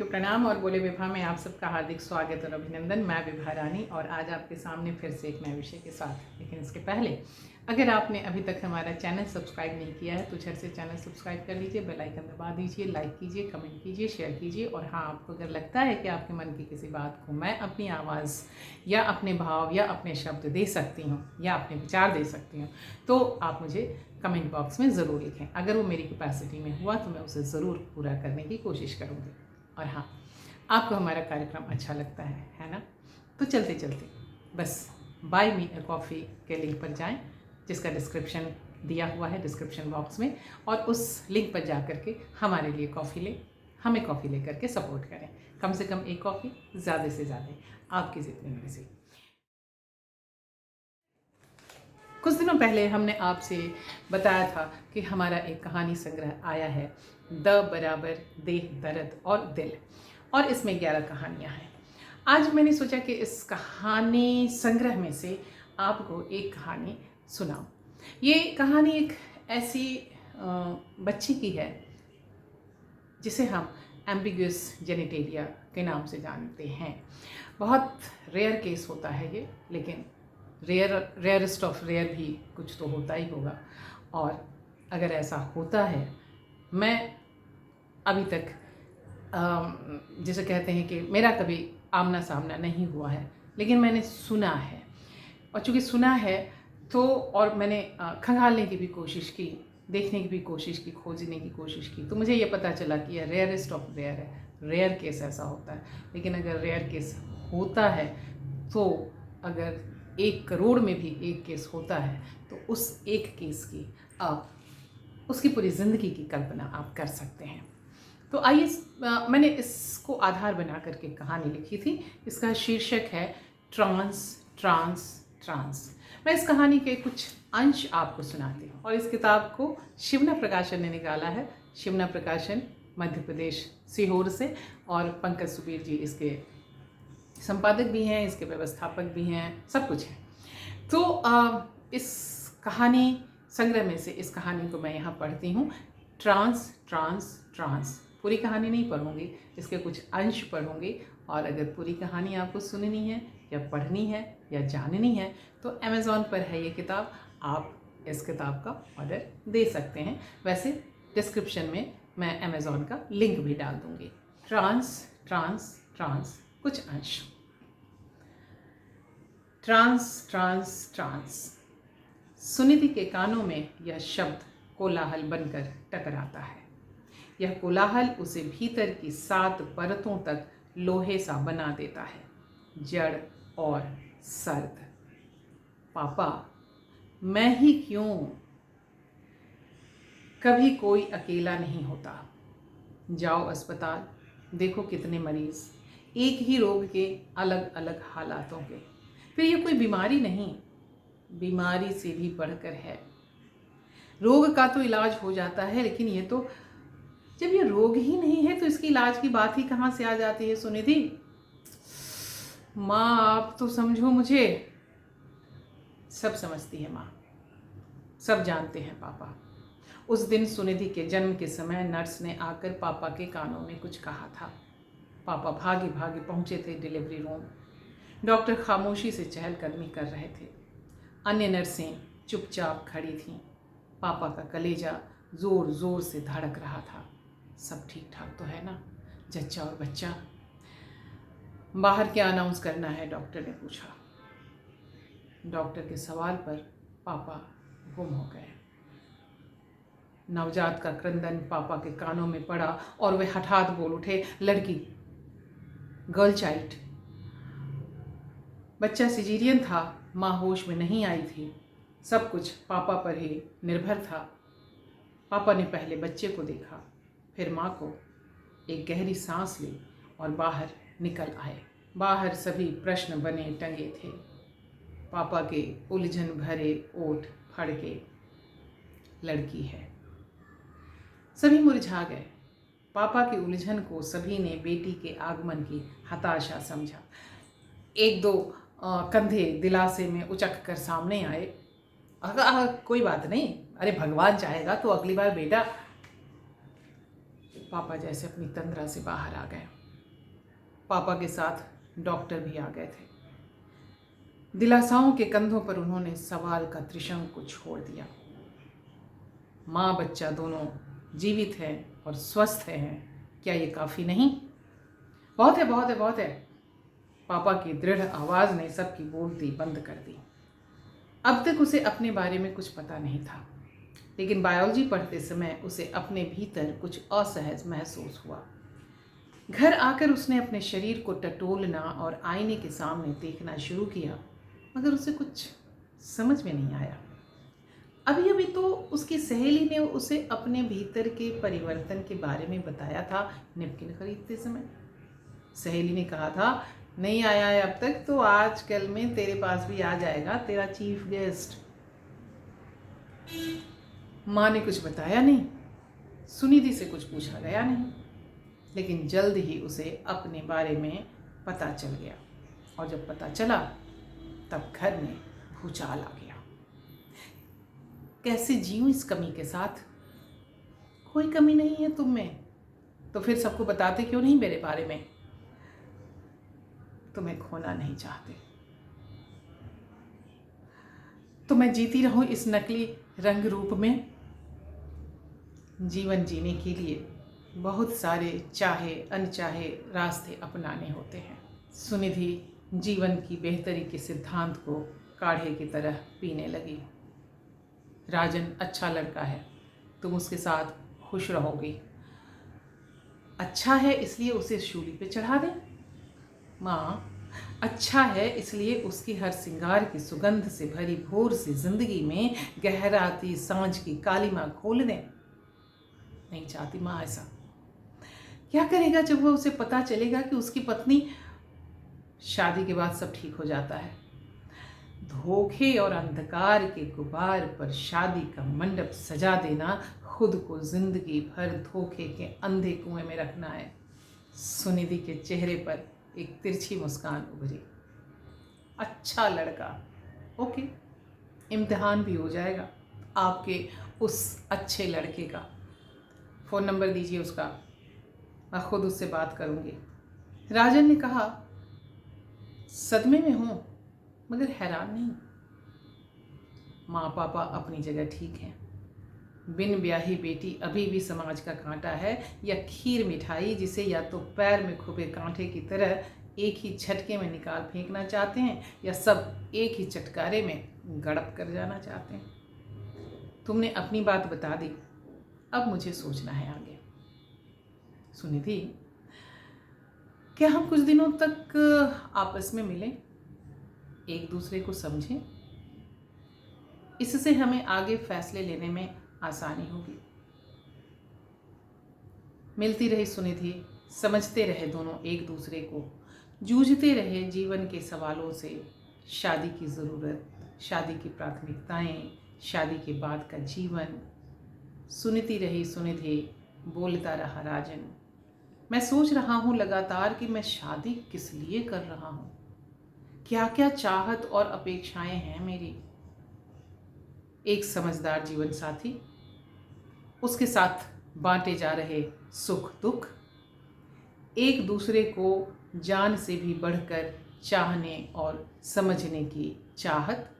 प्रणाम और बोले विभा में आप सबका हार्दिक स्वागत और अभिनंदन। मैं विभा रानी और आज आपके सामने फिर से एक नए विषय के साथ। लेकिन इसके पहले अगर आपने अभी तक हमारा चैनल सब्सक्राइब नहीं किया है तो झट से चैनल सब्सक्राइब कर लीजिए, बेल आइकन दबा दीजिए, लाइक कीजिए, कमेंट कीजिए, शेयर कीजिए। और हाँ, आपको अगर लगता है कि आपके मन की किसी बात को मैं अपनी आवाज़ या अपने भाव या अपने शब्द दे सकती हूँ या अपने विचार दे सकती हूँ तो आप मुझे कमेंट बॉक्स में ज़रूर लिखें। अगर वो मेरी कैपेसिटी में हुआ तो मैं उसे ज़रूर पूरा करने की कोशिश करूँगी। और हाँ, आपको हमारा कार्यक्रम अच्छा लगता है ना? तो चलते चलते बस बाय मी अ कॉफ़ी के लिंक पर जाएं, जिसका डिस्क्रिप्शन दिया हुआ है डिस्क्रिप्शन बॉक्स में, और उस लिंक पर जा कर के हमारे लिए कॉफ़ी लें, हमें कॉफ़ी ले करके सपोर्ट करें। कम से कम एक कॉफ़ी, ज़्यादा से ज़्यादा आपकी जितनी मर्जी। कुछ दिनों पहले हमने आपसे बताया था कि हमारा एक कहानी संग्रह आया है, द बराबर देह दर्द और दिल, और इसमें 11 कहानियाँ हैं। आज मैंने सोचा कि इस कहानी संग्रह में से आपको एक कहानी सुनाऊं। ये कहानी एक ऐसी बच्ची की है जिसे हम एम्बिगुअस जेनिटेलिया के नाम से जानते हैं। बहुत रेयर केस होता है ये, लेकिन रेयरेस्ट ऑफ रेयर भी कुछ तो होता ही होगा। और अगर ऐसा होता है, मैं अभी तक जिसे कहते हैं कि मेरा कभी आमना सामना नहीं हुआ है, लेकिन मैंने सुना है। और चूँकि सुना है तो और मैंने खंगालने की भी कोशिश की, देखने की भी कोशिश की, खोजने की कोशिश की, तो मुझे ये पता चला कि यह रेयरेस्ट ऑफ रेयर है। रेयर केस ऐसा होता है, लेकिन अगर रेयर केस होता है तो अगर 1 करोड़ में भी एक केस होता है तो उस एक केस की आप उसकी पूरी ज़िंदगी की कल्पना आप कर सकते हैं। तो आइए, मैंने इसको आधार बना करके कहानी लिखी थी। इसका शीर्षक है ट्रांस ट्रांस ट्रांस। मैं इस कहानी के कुछ अंश आपको सुनाती हूँ और इस किताब को शिवना प्रकाशन ने निकाला है। शिवना प्रकाशन मध्य प्रदेश सीहोर से, और पंकज सुबीर जी इसके संपादक भी हैं, इसके व्यवस्थापक भी हैं, सब कुछ है। तो इस कहानी संग्रह में से इस कहानी को मैं यहाँ पढ़ती हूँ, ट्रांस ट्रांस ट्रांस। पूरी कहानी नहीं पढ़ूँगी, इसके कुछ अंश पढ़ूँगी। और अगर पूरी कहानी आपको सुननी है या पढ़नी है या जाननी है तो अमेज़ॉन पर है ये किताब, आप इस किताब का ऑर्डर दे सकते हैं। वैसे डिस्क्रिप्शन में मैं अमेज़ॉन का लिंक भी डाल दूँगी। ट्रांस ट्रांस ट्रांस, कुछ अंश। Trans trans trans. सुनिधि के कानों में यह शब्द कोलाहल बनकर टकराता है। यह कोलाहल उसे भीतर की 7 परतों तक लोहे सा बना देता है, जड़ और सर्द। पापा, मैं ही क्यों? कभी कोई अकेला नहीं होता। जाओ अस्पताल, देखो कितने मरीज, एक ही रोग के अलग अलग हालातों के। फिर ये कोई बीमारी नहीं, बीमारी से भी बढ़कर है। रोग का तो इलाज हो जाता है, लेकिन ये तो, जब ये रोग ही नहीं है तो इसकी इलाज की बात ही कहाँ से आ जाती है? सुनिधि माँ, आप तो समझो मुझे। सब समझती है माँ, सब जानते हैं पापा। उस दिन सुनिधि के जन्म के समय नर्स ने आकर पापा के कानों में कुछ कहा था। पापा भागे भागे पहुंचे थे डिलीवरी रूम। डॉक्टर खामोशी से चहलकदमी कर रहे थे। अन्य नर्सें चुपचाप खड़ी थीं। पापा का कलेजा जोर जोर से धड़क रहा था। सब ठीक ठाक तो है ना, जच्चा और बच्चा? बाहर क्या अनाउंस करना है? डॉक्टर ने पूछा। डॉक्टर के सवाल पर पापा गुम हो गए। नवजात का क्रंदन पापा के कानों में पड़ा और वे हठात बोल उठे, लड़की, गर्ल चाइल्ड। बच्चा सिजेरियन था, माँ होश में नहीं आई थी। सब कुछ पापा पर ही निर्भर था। पापा ने पहले बच्चे को देखा, फिर माँ को। एक गहरी सांस ली और बाहर निकल आए। बाहर सभी प्रश्न बने टंगे थे। पापा के उलझन भरे ओठ फड़के। लड़की है। सभी मुरझा गए। पापा की उलझन को सभी ने बेटी के आगमन की हताशा समझा। 1-2 कंधे दिलासे में उचक कर सामने आए। कोई बात नहीं, अरे भगवान चाहेगा तो अगली बार बेटा। पापा जैसे अपनी तंद्रा से बाहर आ गए। पापा के साथ डॉक्टर भी आ गए थे। दिलासाओं के कंधों पर उन्होंने सवाल का त्रिशंकु को छोड़ दिया। माँ बच्चा दोनों जीवित हैं और स्वस्थ हैं, क्या ये काफ़ी नहीं? बहुत है, बहुत है, बहुत है। पापा की दृढ़ आवाज़ ने सबकी बोलती बंद कर दी। अब तक उसे अपने बारे में कुछ पता नहीं था, लेकिन बायोलॉजी पढ़ते समय उसे अपने भीतर कुछ असहज महसूस हुआ। घर आकर उसने अपने शरीर को टटोलना और आईने के सामने देखना शुरू किया, मगर उसे कुछ समझ में नहीं आया। अभी अभी तो उसकी सहेली ने उसे अपने भीतर के परिवर्तन के बारे में बताया था नैपकिन खरीदते समय। सहेली ने कहा था, नहीं आया है अब तक तो आजकल में तेरे पास भी आ जाएगा तेरा चीफ गेस्ट। माँ ने कुछ बताया नहीं, सुनिधि से कुछ पूछा गया नहीं, लेकिन जल्द ही उसे अपने बारे में पता चल गया। और जब पता चला तब घर में भूचाल आ गया। कैसे जीऊं इस कमी के साथ? कोई कमी नहीं है तुम में, तो फिर सबको बताते क्यों नहीं मेरे बारे में? तुम्हें खोना नहीं चाहते तो मैं जीती रहूं इस नकली रंग रूप में। जीवन जीने के लिए बहुत सारे चाहे अनचाहे रास्ते अपनाने होते हैं। सुनिधि जीवन की बेहतरी के सिद्धांत को काढ़े की तरह पीने लगी। राजन अच्छा लड़का है, तुम उसके साथ खुश रहोगी। अच्छा है इसलिए उसे शूली पे चढ़ा दें? माँ, अच्छा है इसलिए उसकी हर सिंगार की सुगंध से भरी भोर सी जिंदगी में गहराती सांझ की कालीमा खोल दें? नहीं चाहती माँ ऐसा। क्या करेगा जब वह उसे पता चलेगा कि उसकी पत्नी? शादी के बाद सब ठीक हो जाता है। धोखे और अंधकार के गुबार पर शादी का मंडप सजा देना खुद को जिंदगी भर धोखे के अंधे कुएं में रखना है। सुनिधि के चेहरे पर एक तिरछी मुस्कान उभरी। अच्छा लड़का, ओके, इम्तिहान भी हो जाएगा आपके उस अच्छे लड़के का। फ़ोन नंबर दीजिए उसका, मैं खुद उससे बात करूंगी। राजन ने कहा, सदमे में हूँ मगर हैरान नहीं। माँ पापा अपनी जगह ठीक हैं। बिन ब्याही बेटी अभी भी समाज का कांटा है, या खीर मिठाई जिसे या तो पैर में खुबे कांटे की तरह एक ही झटके में निकाल फेंकना चाहते हैं, या सब एक ही चटकारे में गड़प कर जाना चाहते हैं। तुमने अपनी बात बता दी, अब मुझे सोचना है आगे। सुनिधि, क्या हम कुछ दिनों तक आपस में मिलें, एक दूसरे को समझें? इससे हमें आगे फैसले लेने में आसानी होगी। मिलती रही सुनिधि, समझते रहे दोनों एक दूसरे को, जूझते रहे जीवन के सवालों से। शादी की ज़रूरत, शादी की प्राथमिकताएं, शादी के बाद का जीवन। सुनती रही सुनिधि, बोलता रहा राजन। मैं सोच रहा हूँ लगातार कि मैं शादी किस लिए कर रहा हूँ, क्या क्या चाहत और अपेक्षाएं हैं मेरी। एक समझदार जीवन साथी, उसके साथ बांटे जा रहे सुख दुख, एक दूसरे को जान से भी बढ़कर चाहने और समझने की चाहत,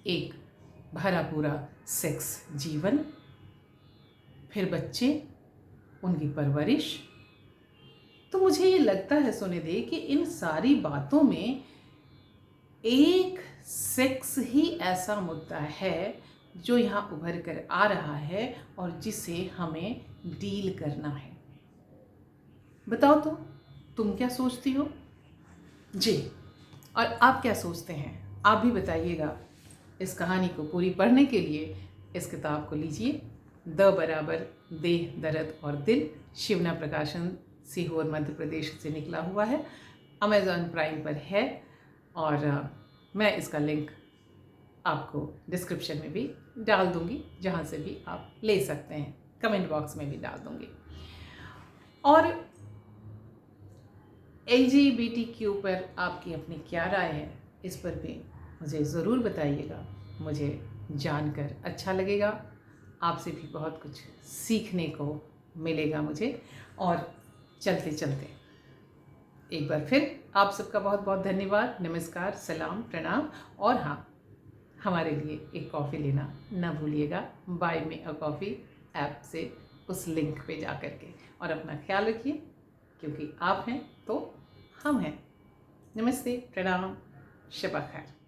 एक भरा पूरा सेक्स जीवन, फिर बच्चे, उनकी परवरिश। तो मुझे ये लगता है सुनिधि कि इन सारी बातों में एक सेक्स ही ऐसा मुद्दा है जो यहाँ उभर कर आ रहा है और जिसे हमें डील करना है। बताओ तो, तुम क्या सोचती हो? जी, और आप क्या सोचते हैं आप भी बताइएगा। इस कहानी को पूरी पढ़ने के लिए इस किताब को लीजिए, द बराबर देह दर्द और दिल, शिवना प्रकाशन, सीहोर मध्य प्रदेश से निकला हुआ है। अमेज़ॉन प्राइम पर है और मैं इसका लिंक आपको डिस्क्रिप्शन में भी डाल दूंगी, जहाँ से भी आप ले सकते हैं। कमेंट बॉक्स में भी डाल दूंगी। और LGBTQ पर आपकी अपनी क्या राय है, इस पर भी मुझे ज़रूर बताइएगा। मुझे जानकर अच्छा लगेगा, आपसे भी बहुत कुछ सीखने को मिलेगा मुझे। और चलते चलते एक बार फिर आप सबका बहुत बहुत धन्यवाद, नमस्कार, सलाम, प्रणाम। और हाँ, हमारे लिए एक कॉफ़ी लेना ना भूलिएगा Buy Me a Coffee app से, उस लिंक पे जा कर के। और अपना ख्याल रखिए, क्योंकि आप हैं तो हम हैं। नमस्ते, प्रणाम, शब खैर।